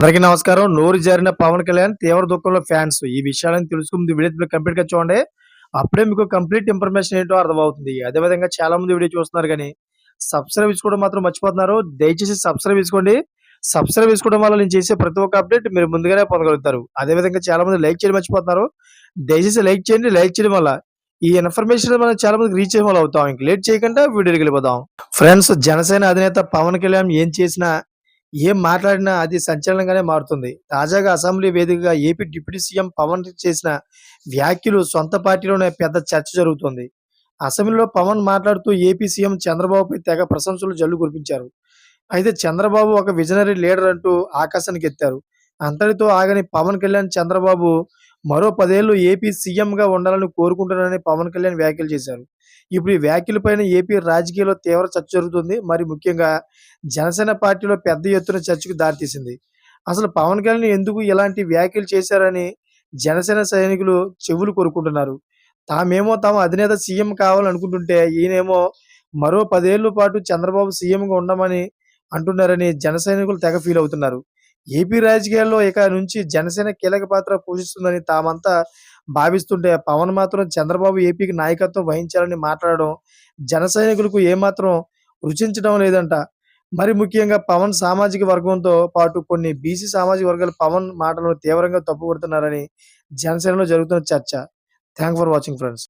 అందరికీ నమస్కారం. నోరు జారిన పవన్ కళ్యాణ్ తీవ్ర దుఃఖంలో ఫ్యాన్స్. ఈ విషయాలను తెలుసుకుంది వీడియో కంప్లీట్‌గా చూడండి. అప్పుడే మీకు కంప్లీట్ ఇన్ఫర్మేషన్ ఏంటో అర్థమవుతుంది. అదే విధంగా చాలా మంది వీడియో చూస్తున్నారు గానీ, సబ్స్క్రైబ్ చేసుకోవడం మాత్రం మర్చిపోతున్నారు. దయచేసి సబ్స్క్రైబ్ చేసుకోండి. సబ్స్క్రైబ్ చేసుకోవడం వల్ల నేను చేసే ప్రతి ఒక్క అప్డేట్ మీరు ముందుగానే పొందగలుగుతారు. అదే విధంగా చాలా మంది లైక్ చేయడం మర్చిపోతున్నారు. దయచేసి లైక్ చేయండి. లైక్ చేయడం వల్ల ఈ ఇన్ఫర్మేషన్ మనం చాలా మందికి రీచ్ అయ్యే వాళ్ళు అవుతాం. ఇంక లేట్ చేయకుండా వీడియోలోకెళ్ళిపోదాం. ఫ్రెండ్స్, జనసేన అధినేత పవన్ కళ్యాణ్ ఏం చేసినా ఏం మాట్లాడినా అది సంచలనంగానే మారుతుంది. తాజాగా అసెంబ్లీ వేదికగా ఏపీ డిప్యూటీ సీఎం పవన్ చేసిన వ్యాఖ్యలు సొంత పార్టీలోనే పెద్ద చర్చ జరుగుతోంది. అసెంబ్లీలో పవన్ మాట్లాడుతూ ఏపీ సీఎం చంద్రబాబుపై తెగ ప్రశంసలు జల్లు కురిపించారు. అయితే చంద్రబాబు ఒక విజనరీ లీడర్ అంటూ ఆకాశానికి ఎత్తారు. అంతటితో ఆగని పవన్ కళ్యాణ్ చంద్రబాబు మరో 10 ఏళ్లు ఏపీ సీఎంగా ఉండాలని కోరుకుంటున్నారని పవన్ కళ్యాణ్ వ్యాఖ్యలు చేశారు. ఇప్పుడు ఈ వ్యాఖ్యలపైన ఏపీ రాజకీయాల్లో తీవ్ర చర్చ జరుగుతుంది. మరి ముఖ్యంగా జనసేన పార్టీలో పెద్ద ఎత్తున చర్చకు దారితీసింది. అసలు పవన్ కళ్యాణ్ ఎందుకు ఇలాంటి వ్యాఖ్యలు చేశారని జనసేన సైనికులు చెవులు కొరుక్కుంటున్నారు. తాము అధినేత సీఎం కావాలనుకుంటుంటే ఈయనేమో మరో 10 ఏళ్ల పాటు చంద్రబాబు సీఎంగా ఉండమని అంటున్నారని జన సైనికులు తెగ ఫీల్ అవుతున్నారు. ఏపీ రాజకీయాల్లో ఇక నుంచి జనసేన కీలక పాత్ర పోషిస్తుందని తామంతా భావిస్తుంటే పవన్ మాత్రం చంద్రబాబు ఏపీకి నాయకత్వం వహించాలని మాట్లాడడం జన సైనికులకు ఏమాత్రం రుచించడం లేదంట. మరి ముఖ్యంగా పవన్ సామాజిక వర్గంతో పాటు కొన్ని బీసీ సామాజిక వర్గాలు పవన్ మాటలను తీవ్రంగా తప్పుపడుతున్నారని జనసేనలో జరుగుతున్న చర్చ. Thanks for watching friends.